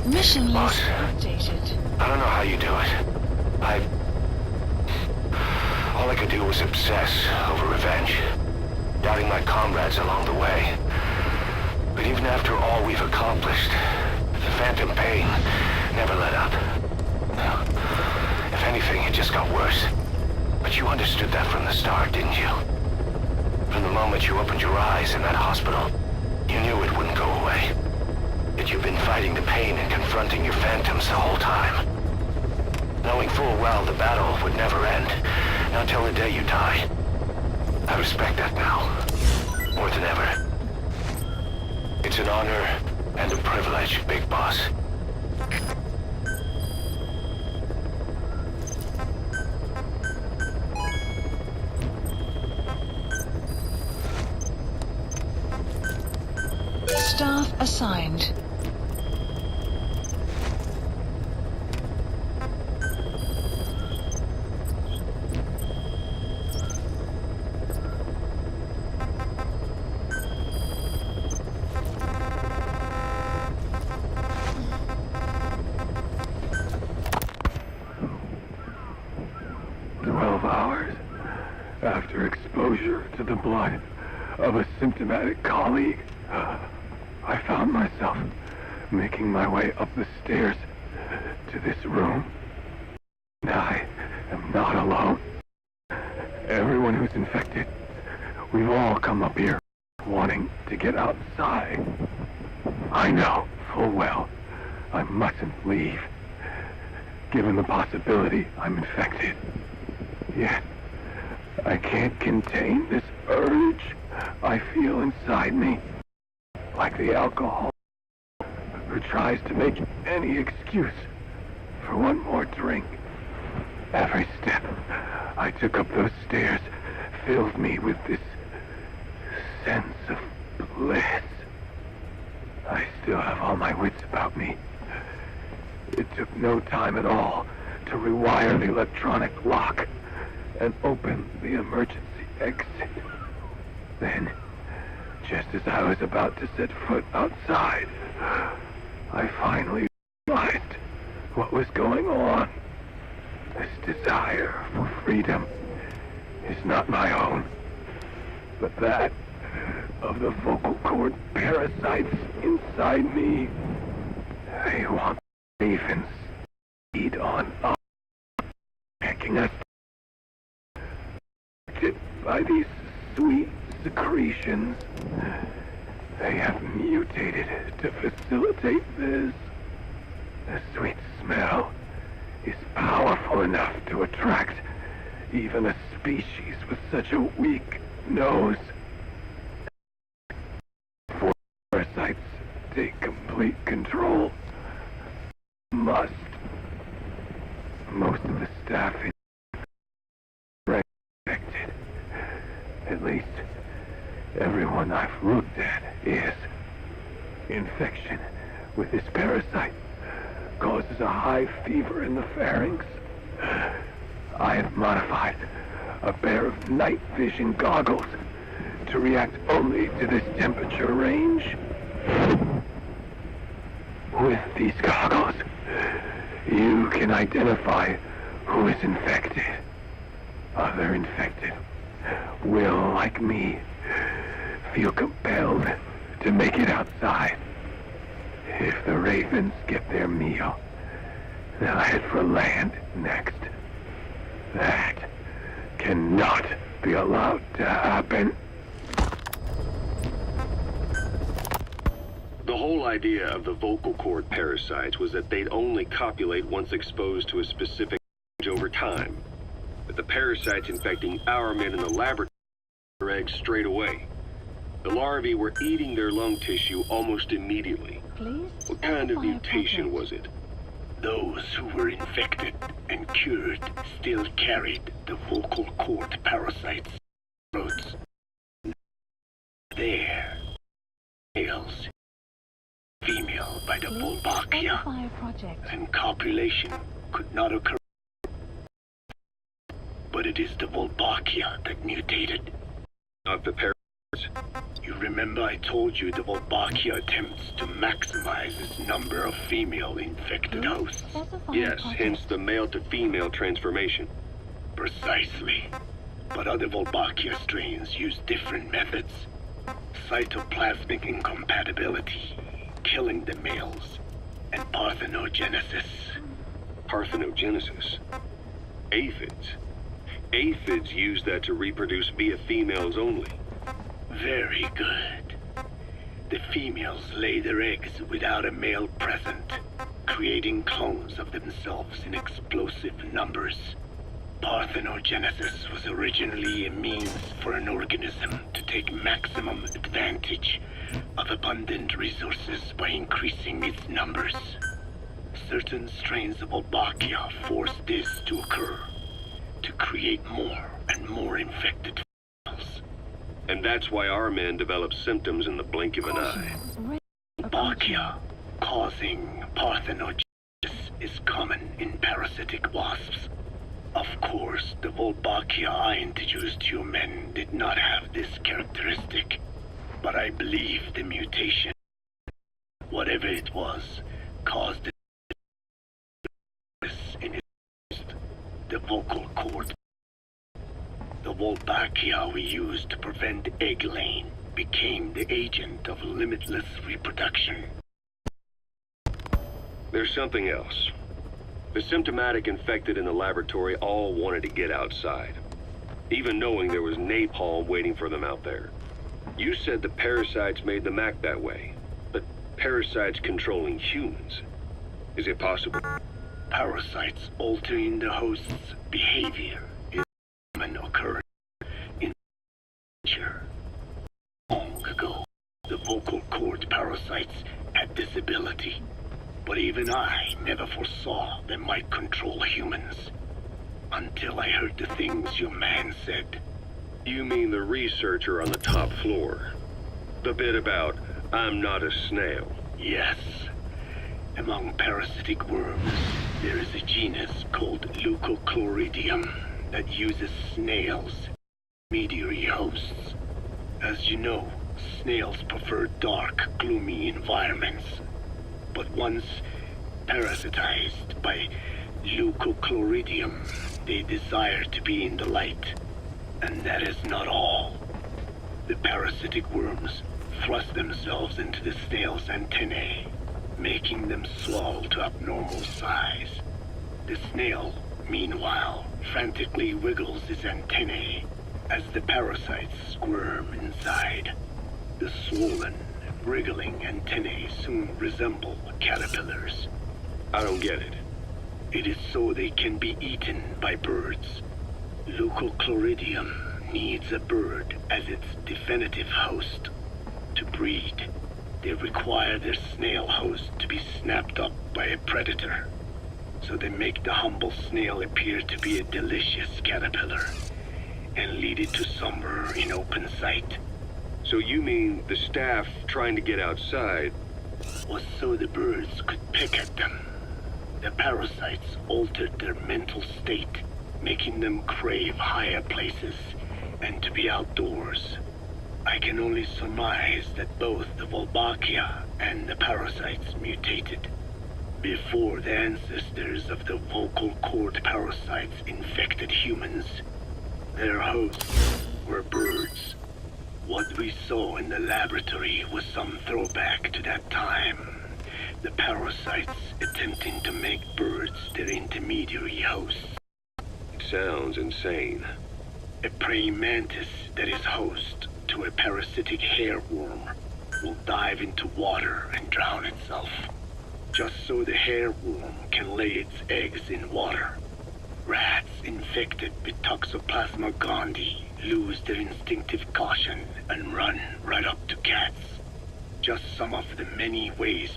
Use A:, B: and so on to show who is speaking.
A: Mission
B: Boss,
A: list updated.
B: I don't know how you do it. All I could do was obsess over revenge, doubting my comrades along the way. But even after all we've accomplished, the phantom pain never let up. If anything, it just got worse. But you understood that from the start, didn't you? From the moment you opened your eyes in that hospital, you knew it wouldn't go away. That you've been fighting the pain and confronting your phantoms the whole time. Knowing full well the battle would never end, not until the day you die. I respect that now, more than ever. It's an honor and a privilege, Big Boss.
A: Staff assigned.
C: After exposure to the blood of a symptomatic colleague, I found myself making my way up the stairs to this room. And I am not alone. Everyone who's infected, we've all come up here wanting to get outside. I know full well I mustn't leave, given the possibility I'm infected. Yet, I can't contain this urge I feel inside me, like the alcohol who tries to make any excuse for one more drink. Every step I took up those stairs filled me with this sense of bliss. I still have all my wits about me. It took no time at all to rewire the electronic lock and open the emergency exit. Then, just as I was about to set foot outside, I finally realized what was going on. This desire for freedom is not my own, but that of the vocal cord parasites inside me. They want ravens feed on us, making us by these sweet secretions. They have mutated to facilitate this. The sweet smell is powerful enough to attract even a species with such a weak nose. For parasites take complete control, most of the staff is infected. At least, everyone I've looked at is. Infection with this parasite causes a high fever in the pharynx. I have modified a pair of night vision goggles to react only to this temperature range. With these goggles, you can identify who is infected. Other infected will, like me, feel compelled to make it outside. If the ravens get their meal, they'll head for land next. That cannot be allowed to happen.
D: The whole idea of the vocal cord parasites was that they'd only copulate once exposed to a specific over time. But the parasites infecting our men in the laboratory were eggs straight away. The larvae were eating their lung tissue almost immediately.
A: Please.
D: What kind of mutation was it?
E: Those who were infected and cured still carried the vocal cord parasites. Throats. There. Males. Female by the Wolbachia. And copulation could not occur. But it is the Wolbachia that mutated.
D: Not the parasites?
E: You Remember I told you the Volbachia attempts to maximize its number of female infected hosts?
D: Yes, hence the male-to-female transformation.
E: Precisely. But other Volbachia strains use different methods. Cytoplasmic incompatibility, killing the males, and parthenogenesis.
D: Parthenogenesis. Aphids. Aphids use that to reproduce via females only.
E: Very good. The females lay their eggs without a male present, creating clones of themselves in explosive numbers. Parthenogenesis was originally a means for an organism to take maximum advantage of abundant resources by increasing its numbers. Certain strains of Volbachia force this to occur, to create more and more infected females.
D: And that's why our men develop symptoms in the blink of an eye.
E: Volbachia causing parthenogenesis is common in parasitic wasps. Of course, the Volbachia I introduced to you men did not have this characteristic, but I believe the mutation, whatever it was, caused it in the vocal cord. The Volbachia we used to prevent egg laying became the agent of limitless reproduction.
D: There's something else. The symptomatic infected in the laboratory all wanted to get outside, even knowing there was napalm waiting for them out there. You said the parasites made them act that way, but parasites controlling humans. Is it possible?
E: Parasites altering the host's behavior is a common occurrence in nature. Long ago, the vocal cord parasites had this ability, but even I never foresaw they might control humans. Until I heard the things your man said.
D: You mean the researcher on the top floor? The bit about, I'm not a snail.
E: Yes. Among parasitic worms, there is a genus called Leucochloridium that uses snails as intermediary hosts. As you know, snails prefer dark, gloomy environments. But once parasitized by Leucochloridium, they desire to be in the light. And that is not all. The parasitic worms thrust themselves into the snail's antennae, making them swell to abnormal size. The snail, meanwhile, frantically wiggles his antennae as the parasites squirm inside. The swollen, wriggling antennae soon resemble caterpillars.
D: I don't get it.
E: It is so they can be eaten by birds. Leucochloridium needs a bird as its definitive host. To breed, they require their snail host to be snapped up by a predator. So they make the humble snail appear to be a delicious caterpillar and lead it to somewhere in open sight.
D: So you mean the staff trying to get outside
E: Was so the birds could pick at them. The parasites altered their mental state, making them crave higher places and to be outdoors. I can only surmise that both the Volbachia and the parasites mutated before the ancestors of the vocal cord parasites infected humans. Their hosts were birds. What we saw in the laboratory was some throwback to that time. The parasites attempting to make birds their intermediary hosts.
D: It sounds insane.
E: A praying mantis that is host to a parasitic hairworm will dive into water and drown itself, just so the hairworm can lay its eggs in water. Rats infected with Toxoplasma gondii lose their instinctive caution and run right up to cats. Just some of the many ways